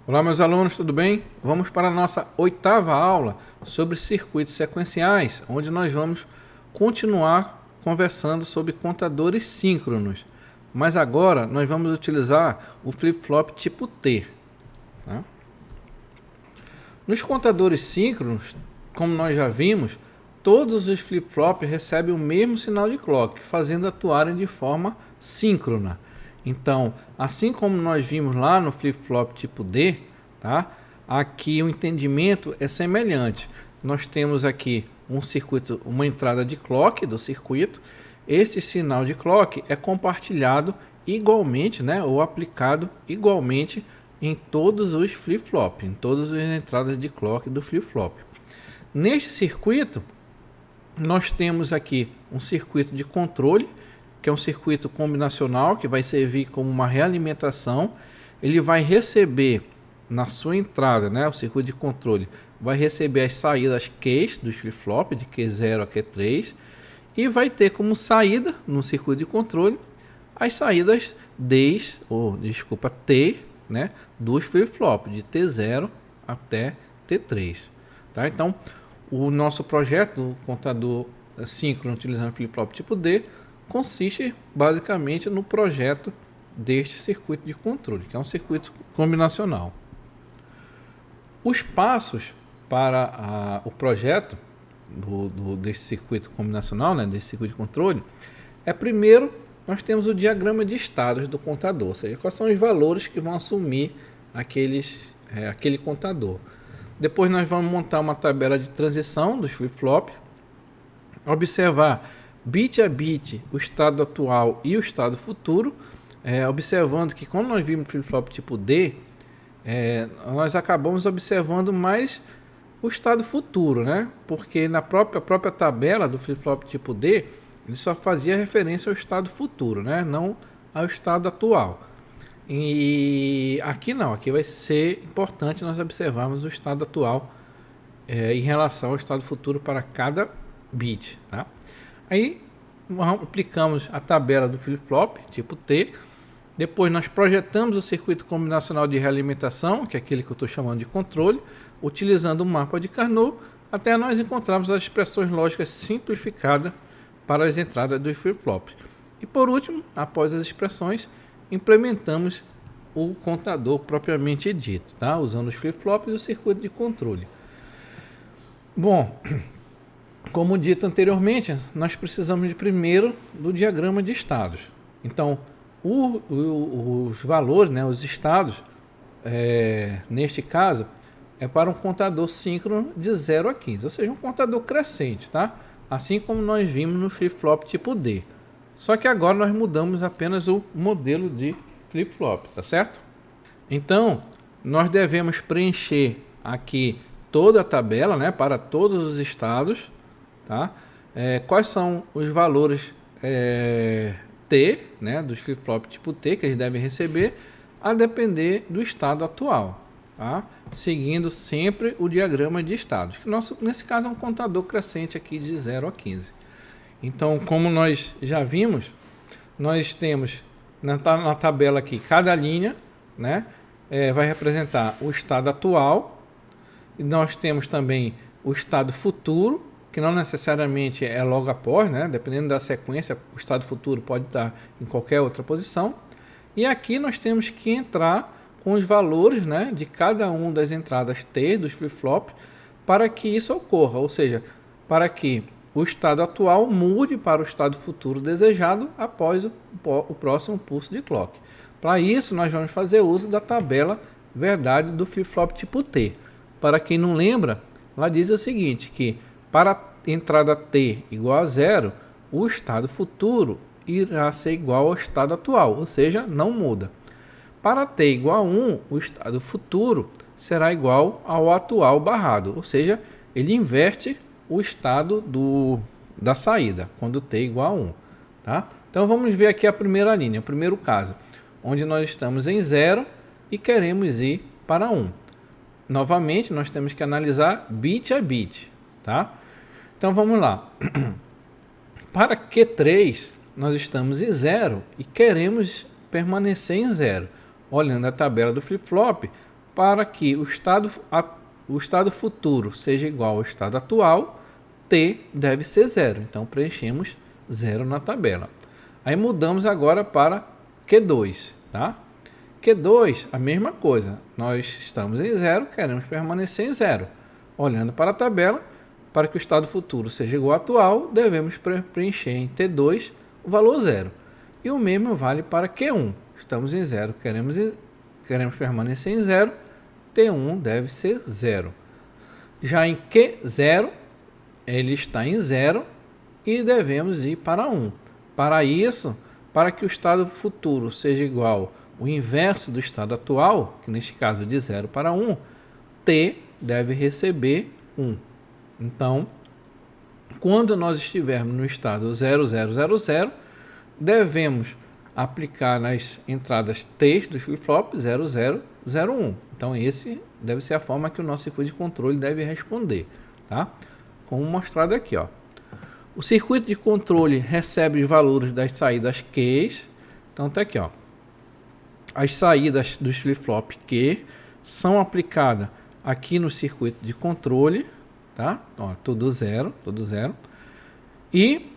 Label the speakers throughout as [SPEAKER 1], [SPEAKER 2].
[SPEAKER 1] Olá, meus alunos, tudo bem? Vamos para a nossa 8ª aula sobre circuitos sequenciais, onde nós vamos continuar conversando sobre contadores síncronos. Mas agora nós vamos utilizar o flip-flop tipo T. Tá? Nos contadores síncronos, como nós já vimos, todos os flip-flops recebem o mesmo sinal de clock, fazendo atuarem de forma síncrona. Então, assim como nós vimos lá no flip-flop tipo D, tá? Aqui o entendimento é semelhante. Nós temos aqui um circuito, uma entrada de clock do circuito. Esse sinal de clock é compartilhado igualmente, né, ou aplicado igualmente em todos os flip-flop, em todas as entradas de clock do flip-flop. Neste circuito, nós temos aqui um circuito de controle, que é um circuito combinacional, que vai servir como uma realimentação. Ele vai receber na sua entrada, né, o circuito de controle, vai receber as saídas Qs dos flip-flop, de Q0 a Q3, e vai ter como saída, no circuito de controle, as saídas T, né, dos flip-flop, de T0 até T3. Tá? Então, o nosso projeto do contador síncrono utilizando flip-flop tipo D consiste basicamente no projeto deste circuito de controle, que é um circuito combinacional. Os passos para o projeto desse circuito combinacional, né, desse circuito de controle, primeiro nós temos o diagrama de estados do contador, ou seja, quais são os valores que vão assumir aquele contador. Depois nós vamos montar uma tabela de transição dos flip-flop, observar bit a bit o estado atual e o estado futuro, observando que quando nós vimos flip-flop tipo D, nós acabamos observando mais o estado futuro, né? Porque na própria tabela do flip-flop tipo D, ele só fazia referência ao estado futuro, né? Não ao estado atual. E aqui não, aqui vai ser importante nós observarmos o estado atual em relação ao estado futuro para cada bit, tá? Aí aplicamos a tabela do flip-flop tipo T. Depois nós projetamos o circuito combinacional de realimentação, que é aquele que eu estou chamando de controle, utilizando o mapa de Carnot, até nós encontrarmos as expressões lógicas simplificadas para as entradas dos flip-flops. E por último, após as expressões, implementamos o contador propriamente dito, tá? Usando os flip-flops e o circuito de controle. Bom, como dito anteriormente, nós precisamos primeiro do diagrama de estados. Então, os valores, né, os estados, neste caso, é para um contador síncrono de 0 a 15, ou seja, um contador crescente, tá? Assim como nós vimos no flip-flop tipo D. Só que agora nós mudamos apenas o modelo de flip-flop, tá certo? Então, nós devemos preencher aqui toda a tabela, né, para todos os estados, tá? Quais são os valores T, né, dos flip-flop tipo T que eles devem receber, a depender do estado atual, tá? Seguindo sempre o diagrama de estados, que nesse caso é um contador crescente aqui de 0 a 15. Então, como nós já vimos, nós temos na tabela aqui, cada linha, né, vai representar o estado atual, e nós temos também o estado futuro, que não necessariamente é logo após, né? Dependendo da sequência, o estado futuro pode estar em qualquer outra posição. E aqui nós temos que entrar com os valores, né, de cada uma das entradas T dos flip-flop para que isso ocorra, ou seja, para que o estado atual mude para o estado futuro desejado após o próximo pulso de clock. Para isso, nós vamos fazer uso da tabela verdade do flip-flop tipo T. Para quem não lembra, lá diz o seguinte, que para a entrada T igual a 0, o estado futuro irá ser igual ao estado atual, ou seja, não muda. Para T igual a 1, o estado futuro será igual ao atual barrado, ou seja, ele inverte o estado da saída, quando T igual a 1. Tá? Então vamos ver aqui a primeira linha, o primeiro caso, onde nós estamos em 0 e queremos ir para 1. Novamente, nós temos que analisar bit a bit, tá? Então vamos lá. Para Q3, nós estamos em 0 e queremos permanecer em 0. Olhando a tabela do flip-flop, para que o estado futuro seja igual ao estado atual, T deve ser 0. Então, preenchemos 0 na tabela. Aí mudamos agora para Q2, tá? Q2, a mesma coisa. Nós estamos em 0, queremos permanecer em 0. Olhando para a tabela, para que o estado futuro seja igual ao atual, devemos preencher em T2 o valor 0. E o mesmo vale para Q1. Estamos em 0, queremos permanecer em 0, T1 deve ser 0. Já em Q0, ele está em 0 e devemos ir para 1. Para isso, para que o estado futuro seja igual ao inverso do estado atual, que neste caso de 0 para 1, T deve receber 1. Então, quando nós estivermos no estado 0000, devemos aplicar nas entradas T do flip-flop 0001. Então, esse deve ser a forma que o nosso circuito de controle deve responder, tá? Como mostrado aqui, ó. O circuito de controle recebe os valores das saídas Qs. Então, tá aqui, ó. As saídas dos flip-flop Q são aplicadas aqui no circuito de controle, tá? Ó, tudo zero. E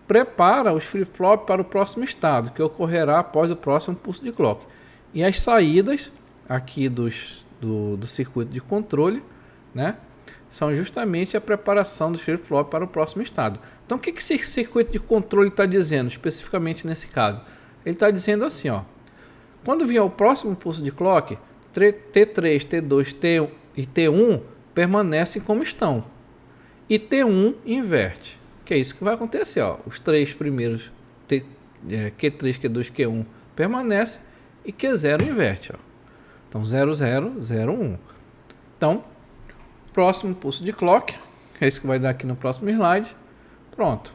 [SPEAKER 1] prepara os flip-flop para o próximo estado, que ocorrerá após o próximo pulso de clock. E as saídas aqui do circuito de controle, né, são justamente a preparação dos flip-flop para o próximo estado. Então, o que esse circuito de controle está dizendo, especificamente nesse caso? Ele está dizendo assim, ó, quando vier o próximo pulso de clock, T3, T2, T1 e T1 permanecem como estão. E T1 inverte. Que é isso que vai acontecer, ó. Os três primeiros, Q3, Q2, Q1 permanecem e Q0 inverte, ó. Então, 0, 0, 0, 1. Então, próximo pulso de clock, que é isso que vai dar aqui no próximo slide. Pronto.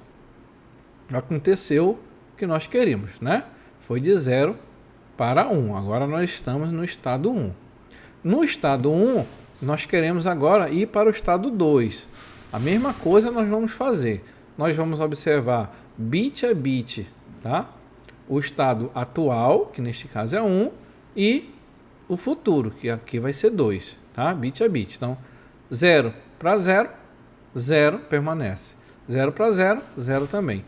[SPEAKER 1] Aconteceu o que nós queríamos, né? Foi de 0 para 1. Agora nós estamos no estado 1. No estado 1, nós queremos agora ir para o estado 2. A mesma coisa nós vamos fazer. Nós vamos observar bit a bit, tá? O estado atual, que neste caso é 1, e o futuro, que aqui vai ser 2, tá? Bit a bit. Então, 0 para 0, 0 permanece. 0 para 0, 0 também.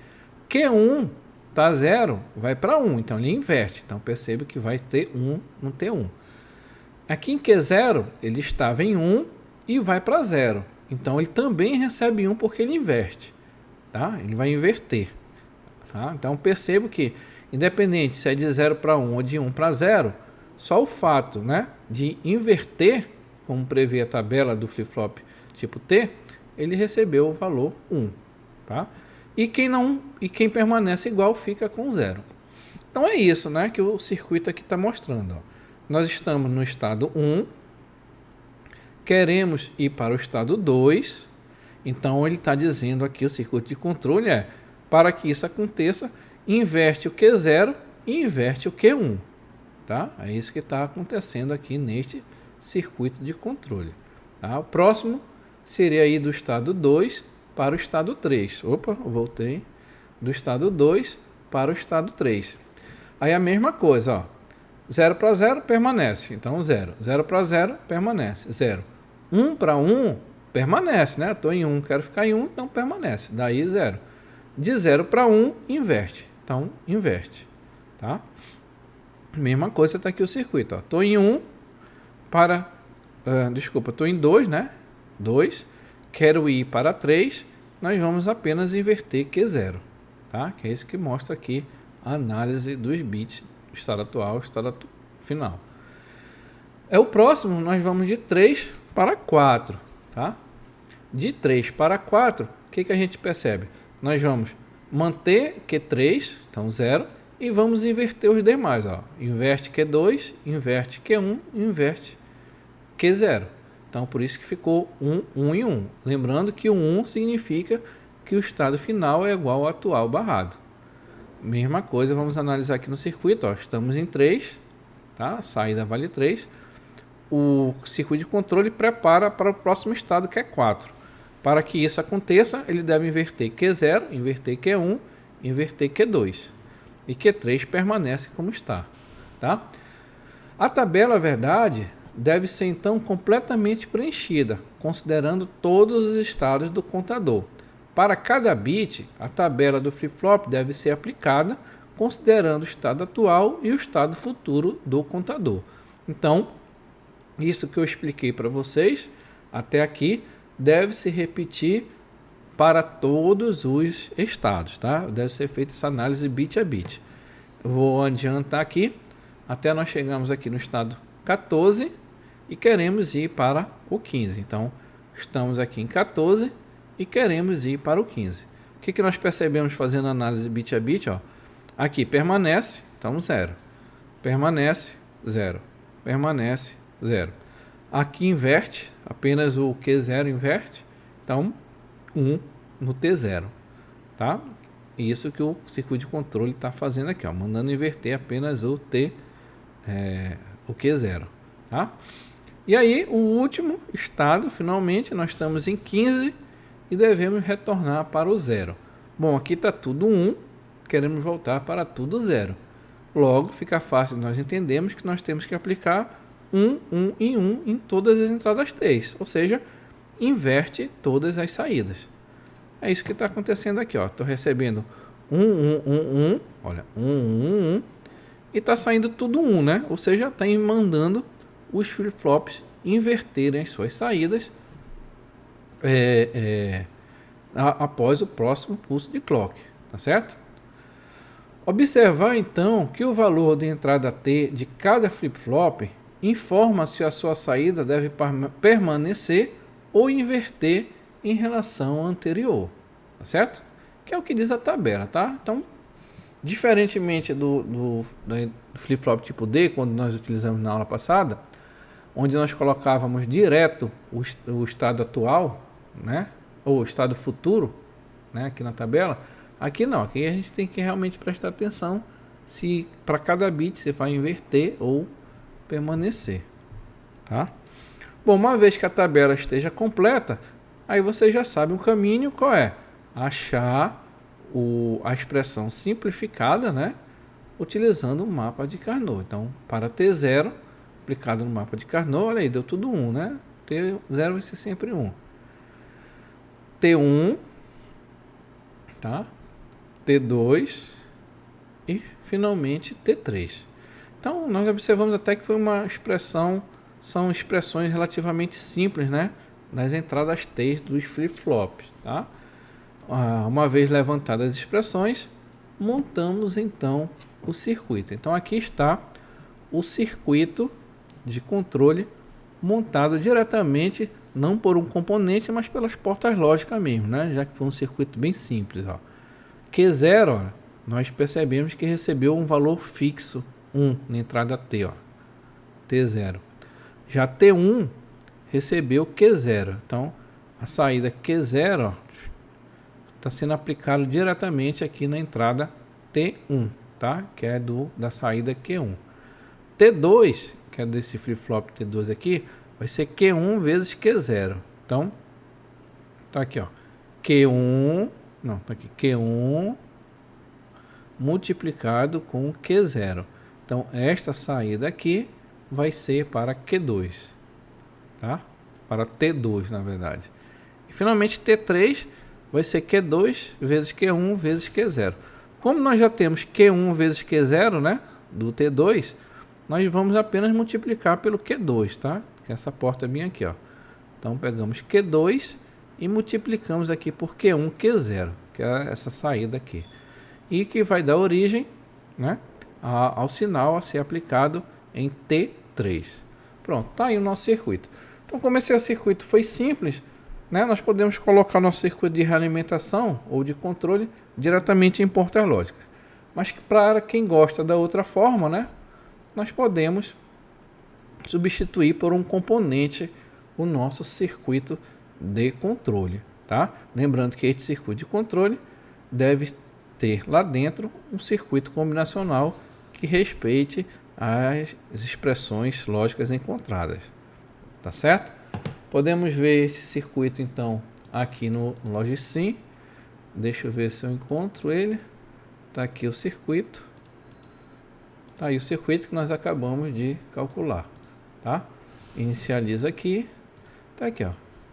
[SPEAKER 1] Q1 tá 0, vai para 1, então ele inverte. Então, perceba que vai ter 1 no T1. Aqui em Q0, ele estava em 1 e vai para 0. Então, ele também recebe 1 porque ele inverte. Tá? Ele vai inverter. Tá? Então, percebo que, independente se é de 0 para 1 ou de 1 para 0, só o fato, né, de inverter, como prevê a tabela do flip-flop tipo T, ele recebeu o valor 1. Tá? E quem permanece igual fica com 0. Então, é isso, né, que o circuito aqui está mostrando. Ó. Nós estamos no estado 1, queremos ir para o estado 2, então ele está dizendo aqui, o circuito de controle para que isso aconteça, inverte o Q0 e inverte o Q1. Tá? É isso que está acontecendo aqui neste circuito de controle. Tá? O próximo seria ir do estado 2 para o estado 3. Opa, voltei. Do estado 2 para o estado 3. Aí a mesma coisa, ó. 0 para 0 permanece, então 0. 0 para 0 permanece, 0. 1 para 1 permanece, né? Estou em 1, quero ficar em 1, então permanece. Daí 0. De 0 para 1, inverte. Então, inverte. Tá? Mesma coisa está aqui o circuito. Estou em 1 para... estou em 2, né? 2. Quero ir para 3. Nós vamos apenas inverter Q0. Tá? Que é isso que mostra aqui a análise dos bits. Estado atual, estado final. O próximo, nós vamos de 3 para 4. Tá? De 3 para 4, o que a gente percebe? Nós vamos manter Q3, então 0, e vamos inverter os demais. Ó. Inverte Q2, inverte Q1, inverte Q0. Então, por isso que ficou 1, 1 e 1. Lembrando que o 1 significa que o estado final é igual ao atual barrado. Mesma coisa, vamos analisar aqui no circuito. Ó. Estamos em 3, tá? A saída vale 3. O circuito de controle prepara para o próximo estado, que é 4. Para que isso aconteça, ele deve inverter Q0, inverter Q1, inverter Q2. E Q3 permanece como está. Tá? A tabela, verdade, deve ser então completamente preenchida, considerando todos os estados do contador. Para cada bit, a tabela do flip-flop deve ser aplicada, considerando o estado atual e o estado futuro do contador. Então, isso que eu expliquei para vocês até aqui deve se repetir para todos os estados, tá? Deve ser feita essa análise bit a bit. Eu vou adiantar aqui até nós chegamos aqui no estado 14 e queremos ir para o 15. Então, estamos aqui em 14 e queremos ir para o 15. O que nós percebemos fazendo análise bit a bit? Ó? Aqui permanece, então 0. Permanece, 0. Permanece, 0. Aqui inverte, apenas o Q0 inverte, então 1 no T0. Tá? Isso que o circuito de controle está fazendo aqui, ó, mandando inverter apenas o Q0. Tá? E aí, o último estado, finalmente, nós estamos em 15 e devemos retornar para o 0. Bom, aqui está tudo 1, queremos voltar para tudo 0. Logo, fica fácil, nós entendemos que nós temos que aplicar 1, 1 e 1 em todas as entradas T, ou seja, inverte todas as saídas. É isso que está acontecendo aqui, ó. Estou recebendo 1, 1, 1, 1, olha, 1, 1, 1, e está saindo tudo 1, né? Ou seja, está mandando os flip-flops inverterem as suas saídas após o próximo pulso de clock, tá certo? Observar então que o valor de entrada T de cada flip-flop informa se a sua saída deve permanecer ou inverter em relação à anterior, tá certo? Que é o que diz a tabela, tá? Então, diferentemente do flip-flop tipo D, quando nós utilizamos na aula passada, onde nós colocávamos direto o estado atual, né? Ou o estado futuro, né? Aqui na tabela. Aqui não, aqui a gente tem que realmente prestar atenção se para cada bit você vai inverter ou permanecer, tá? Bom, uma vez que a tabela esteja completa, aí você já sabe o caminho qual é. Achar a expressão simplificada, né? Utilizando o mapa de Carnot. Então, para T0, aplicado no mapa de Carnot, olha aí, deu tudo 1, né? T0 vai ser sempre 1. T1, tá? T2 e finalmente T3. Então, nós observamos até que foi uma expressão, são expressões relativamente simples, né? Nas entradas T dos flip-flops, tá? Uma vez levantadas as expressões, montamos então o circuito. Então, aqui está o circuito de controle montado diretamente, não por um componente, mas pelas portas lógicas mesmo, né? Já que foi um circuito bem simples, ó. Q0, ó, nós percebemos que recebeu um valor fixo, 1 na entrada T, ó, T0. Já T1 recebeu Q0, então a saída Q0 está sendo aplicado diretamente aqui na entrada T1, tá? Que é da saída Q1. T2, que é desse flip-flop T2 aqui, vai ser Q1 vezes Q0. Então, tá aqui, ó, Q1, não, tá aqui, Q1 multiplicado com Q0. Então, esta saída aqui vai ser para Q2, tá? Para T2, na verdade. E, finalmente, T3 vai ser Q2 vezes Q1 vezes Q0. Como nós já temos Q1 vezes Q0, né, do T2, nós vamos apenas multiplicar pelo Q2, tá? Que é essa porta bem aqui, ó. Então, pegamos Q2 e multiplicamos aqui por Q1, Q0, que é essa saída aqui. E que vai dar origem, né, ao sinal a ser aplicado em T3. Pronto, tá aí o nosso circuito. Então, como esse circuito foi simples, né, nós podemos colocar nosso circuito de realimentação ou de controle diretamente em portas lógicas. Mas para quem gosta da outra forma, né, nós podemos substituir por um componente o nosso circuito de controle, tá? Lembrando que este circuito de controle deve ter lá dentro um circuito combinacional que respeite as expressões lógicas encontradas, tá certo? Podemos ver esse circuito então aqui no Logicsim. Deixa eu ver se eu encontro ele. Tá aqui o circuito. Tá aí o circuito que nós acabamos de calcular, tá? inicializa aqui, tá aqui, ó,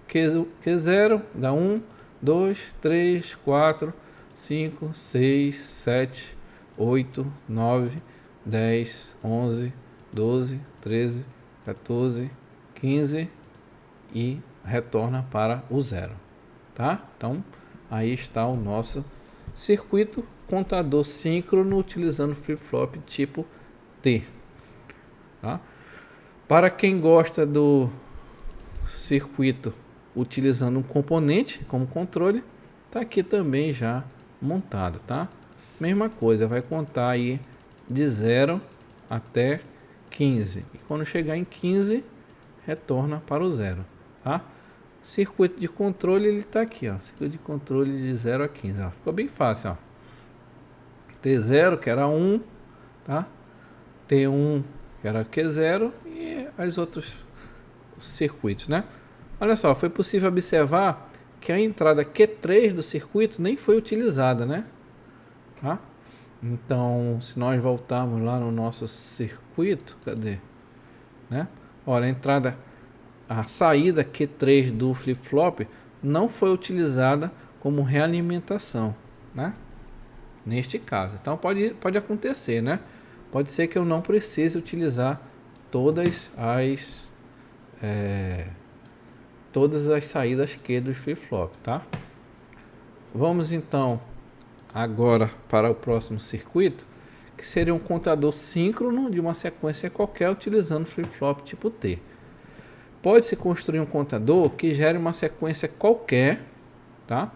[SPEAKER 1] Q0 dá 1, 2, 3, 4, 5, 6, 7, 8, 9, 10, 11, 12, 13, 14, 15 e retorna para o 0, tá? Então, aí está o nosso circuito contador síncrono utilizando flip-flop tipo T, tá? Para quem gosta do circuito utilizando um componente como controle, tá aqui também já montado, tá? Mesma coisa, vai contar aí de 0 até 15 e quando chegar em 15 retorna para o 0, tá? Circuito de controle, ele tá aqui, ó, circuito de controle de 0 a 15, ó. Ficou bem fácil, ó. T0 que era 1, tá? T1 que era Q0 e os outros circuitos, né? Olha só, foi possível observar que a entrada Q3 do circuito nem foi utilizada, né? Tá? Então, se nós voltarmos lá no nosso circuito, cadê? Né? Olha, a saída Q3 do flip-flop não foi utilizada como realimentação, né? Neste caso. Então, pode acontecer, né? Pode ser que eu não precise utilizar todas as saídas Q do flip-flop, tá? Vamos então agora para o próximo circuito, que seria um contador síncrono de uma sequência qualquer utilizando flip-flop tipo T. Pode-se construir um contador que gere uma sequência qualquer, tá?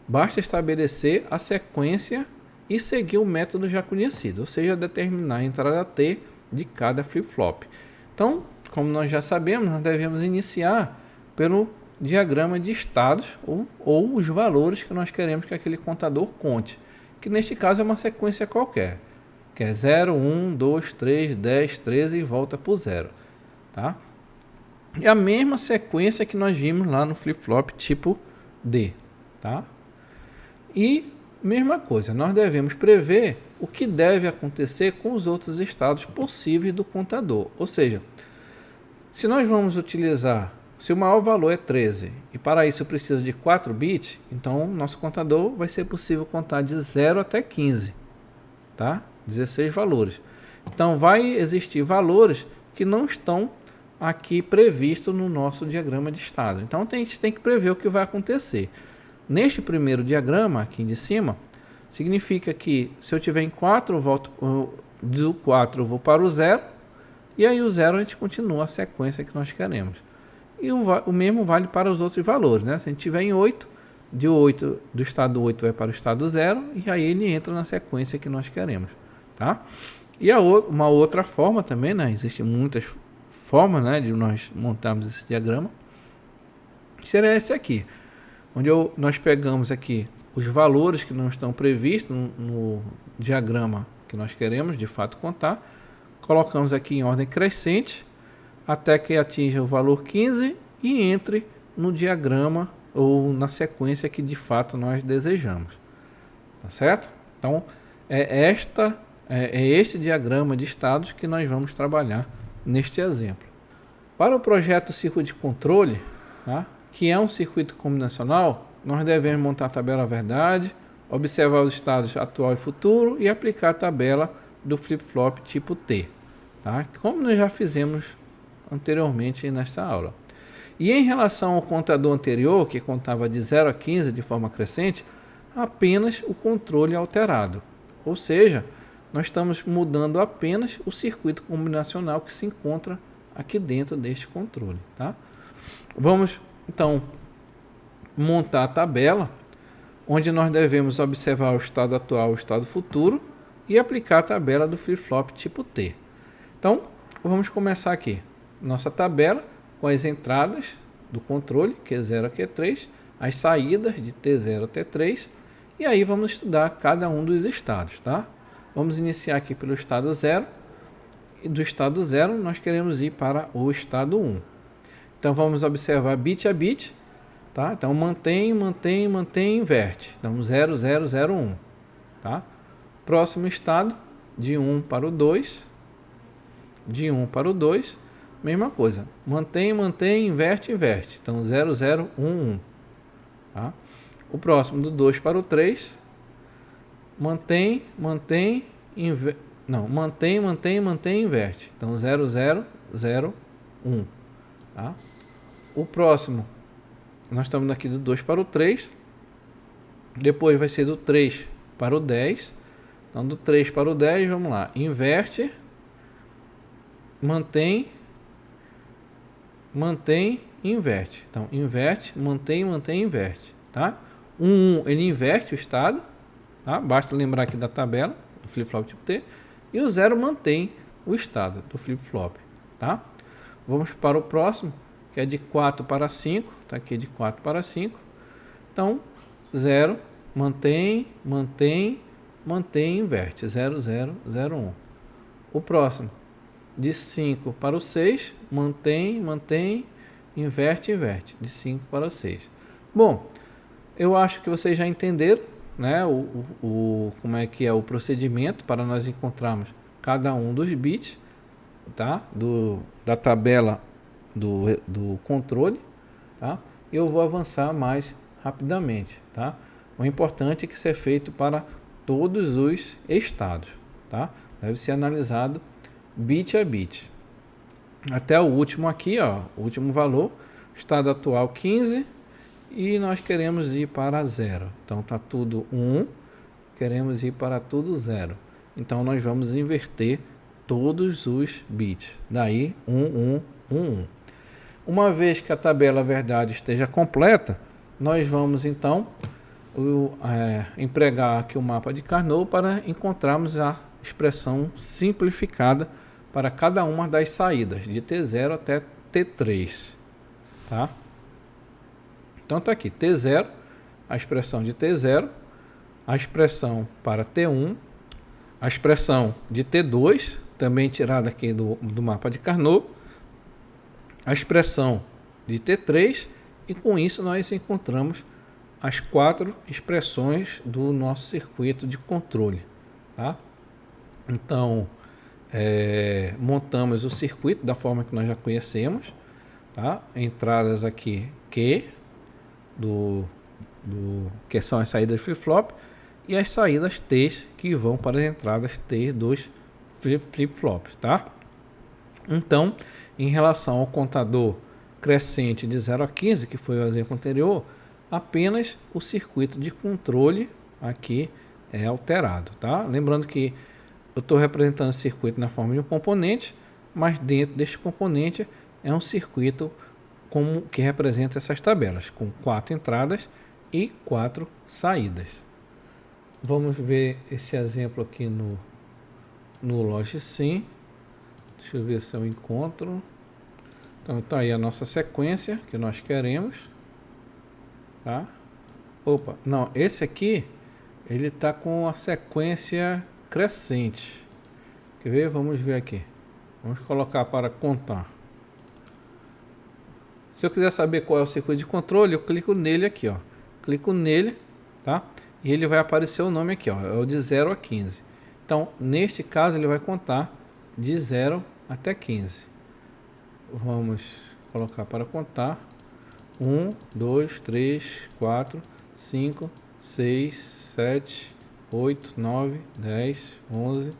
[SPEAKER 1] Basta estabelecer a sequência e seguir o método já conhecido, ou seja, determinar a entrada T de cada flip-flop. Então, como nós já sabemos, nós devemos iniciar pelo diagrama de estados ou os valores que nós queremos que aquele contador conte, que neste caso é uma sequência qualquer, que é 0, 1, 2, 3, 10, 13 e volta para o 0, tá? É a mesma sequência que nós vimos lá no flip-flop tipo D, tá? E mesma coisa, nós devemos prever o que deve acontecer com os outros estados possíveis do contador. Ou seja, se nós vamos utilizar, se o maior valor é 13 e para isso eu preciso de 4 bits, então nosso contador vai ser possível contar de 0 até 15, tá? 16 valores. Então vai existir valores que não estão aqui previstos no nosso diagrama de estado. Então a gente tem que prever o que vai acontecer. Neste primeiro diagrama, aqui de cima, significa que se eu tiver em 4, eu volto do 4 eu vou para o 0, e aí o 0 a gente continua a sequência que nós queremos. E o mesmo vale para os outros valores, né? Se a gente tiver em 8, de 8 do estado 8 vai para o estado 0, e aí ele entra na sequência que nós queremos, tá? E uma outra forma também, né? Existem muitas formas, né, de nós montarmos esse diagrama, seria esse aqui, onde nós pegamos aqui os valores que não estão previstos no diagrama que nós queremos de fato contar, colocamos aqui em ordem crescente até que atinja o valor 15 e entre no diagrama ou na sequência que de fato nós desejamos, tá certo? Então é este diagrama de estados que nós vamos trabalhar neste exemplo. Para o projeto circuito de controle, tá, que é um circuito combinacional, nós devemos montar a tabela verdade, observar os estados atual e futuro e aplicar a tabela do flip-flop tipo T, tá? Como nós já fizemos anteriormente nesta aula. E em relação ao contador anterior, que contava de 0 a 15 de forma crescente, apenas o controle alterado. Ou seja, nós estamos mudando apenas o circuito combinacional que se encontra aqui dentro deste controle, tá? Vamos então montar a tabela onde nós devemos observar o estado atual e o estado futuro e aplicar a tabela do flip-flop tipo T. Então, vamos começar aqui. Nossa tabela com as entradas do controle, Q0 a Q3, as saídas de T0 a T3, e aí vamos estudar cada um dos estados, tá? Vamos iniciar aqui pelo estado 0, e do estado 0 nós queremos ir para o estado 1. Então vamos observar bit a bit, tá? Então mantém, inverte. Então 0, 0, 0, 1, tá? Próximo estado, de 1 para o 2, de 1 para o 2, mesma coisa. Mantém, mantém, inverte, inverte. Então 0, 0, 1, 1. Tá? O próximo do 2 para o 3. Mantém, mantém, inverte. Não, mantém, mantém, mantém, inverte. Então 0, 0, 0, 1. Tá? O próximo, nós estamos aqui do 2 para o 3. Depois vai ser do 3 para o 10. Então do 3 para o 10, vamos lá. Inverte, mantém, mantém, inverte. Então inverte, mantém, mantém, inverte. Tá? O 1 ele inverte o estado. Tá? Basta lembrar aqui da tabela do flip-flop tipo T. E o 0 mantém o estado do flip-flop. Tá? Vamos para o próximo, que é de 4 para 5. Está aqui de 4 para 5. Então 0, mantém, mantém, mantém, inverte. 0, 0, 0, 1. O próximo, de 5 para o 6. Mantém, mantém, inverte, inverte. De 5 para o 6. Bom, eu acho que vocês já entenderam, né, como é que é o procedimento para nós encontrarmos cada um dos bits, tá, da tabela do controle. Tá? Eu vou avançar mais rapidamente. Tá? O importante é que isso é feito para todos os estados. Tá? Deve ser analisado bit a bit. Até o último aqui, ó, o último valor, estado atual 15, e nós queremos ir para 0. Então está tudo 1, queremos ir para tudo 0. Então nós vamos inverter todos os bits. Daí 1, 1, 1, 1. Uma vez que a tabela verdade esteja completa, nós vamos então empregar aqui o mapa de Carnot para encontrarmos a expressão simplificada para cada uma das saídas, de T0 até T3. Tá? Então está aqui T0, a expressão de T0, a expressão para T1, a expressão de T2, também tirada aqui do mapa de Carnot, a expressão de T3, e com isso nós encontramos as 4 expressões do nosso circuito de controle. Tá? Então, montamos o circuito da forma que nós já conhecemos. Tá? Entradas aqui Q, que são as saídas flip-flop, e as saídas T, que vão para as entradas T dos flip-flops. Tá? Então, em relação ao contador crescente de 0 a 15, que foi o exemplo anterior, apenas o circuito de controle aqui é alterado. Tá? Lembrando que eu estou representando o circuito na forma de um componente, mas dentro deste componente é um circuito que representa essas tabelas, com 4 entradas e 4 saídas. Vamos ver esse exemplo aqui no LogSim. Deixa eu ver se eu encontro. Então tá aí a nossa sequência que nós queremos. Tá? Opa, não, esse aqui ele tá com a sequência crescente. Quer ver? Vamos ver aqui. Vamos colocar para contar. Se eu quiser saber qual é o circuito de controle, eu clico nele aqui, ó. Clico nele, tá? E ele vai aparecer o nome aqui, ó. É o de 0 a 15. Então, neste caso, ele vai contar de 0 até 15. Vamos colocar para contar. 1, 2, 3, 4, 5, 6, 7, 8, 9, 10, 11,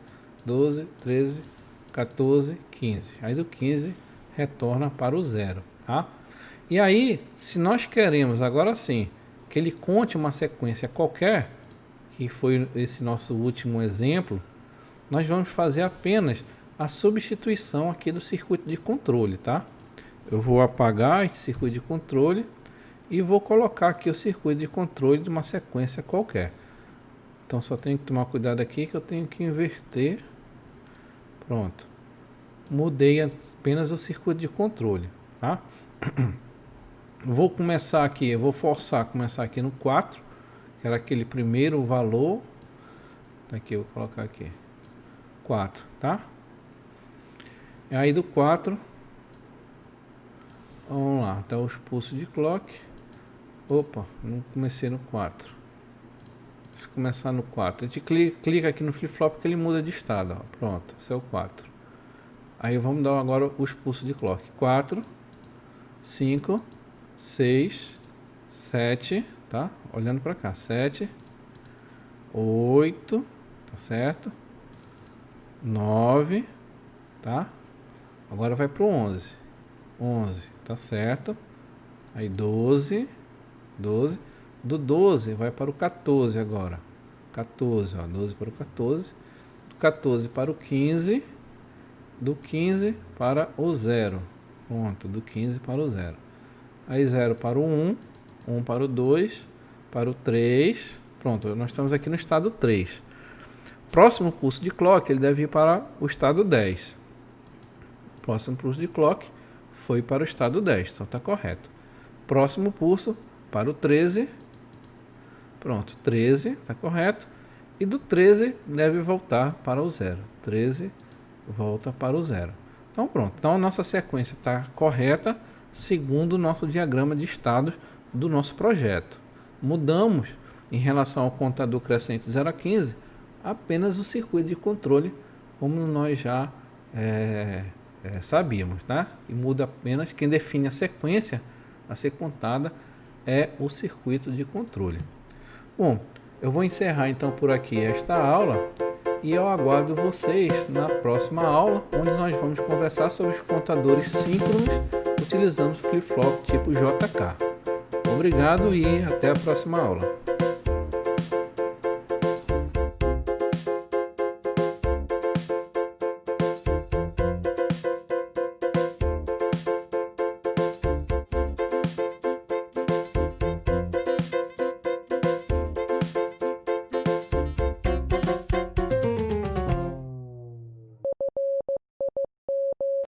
[SPEAKER 1] 12, 13, 14, 15. Aí do 15 retorna para o 0, tá? E aí, se nós queremos agora sim que ele conte uma sequência qualquer, que foi esse nosso último exemplo, nós vamos fazer apenas a substituição aqui do circuito de controle, tá? Eu vou apagar esse circuito de controle e vou colocar aqui o circuito de controle de uma sequência qualquer. Então só tenho que tomar cuidado aqui que eu tenho que inverter. Pronto. Mudei apenas o circuito de controle, tá? Vou começar aqui, eu vou forçar a começar aqui no 4, que era aquele primeiro valor. Aqui eu vou colocar aqui 4, tá? E aí do 4, vamos lá, até os pulsos de clock. Opa, não comecei no 4. Deixa eu começar no 4. A gente clica aqui no flip-flop que ele muda de estado, ó. Pronto, esse é o 4. Aí vamos dar agora os pulsos de clock. 4, 5, 6, 7, tá? Olhando para cá. 7, 8, tá certo? 9, tá? Agora vai pro 11. 11, tá certo? Aí 12, 12. Do 12 vai para o 14 agora. 14, ó, 12 para o 14. Do 14 para o 15. Do 15 para o 0. Pronto, do 15 para o 0. Aí 0 para o 1, 1 para o 2, para o 3. Pronto, nós estamos aqui no estado 3. Próximo pulso de clock, ele deve ir para o estado 10. Próximo pulso de clock foi para o estado 10, então está correto. Próximo pulso para o 13. Pronto, 13, está correto. E do 13 deve voltar para o 0. 13 volta para o 0. Então pronto, então a nossa sequência está correta segundo o nosso diagrama de estados do nosso projeto. Mudamos em relação ao contador crescente 0 a 15 apenas o circuito de controle, como nós já sabíamos, tá? E muda apenas quem define a sequência a ser contada é o circuito de controle. Bom, eu vou encerrar então por aqui esta aula e eu aguardo vocês na próxima aula, onde nós vamos conversar sobre os contadores síncronos utilizando flip-flop tipo JK. Obrigado e até a próxima aula.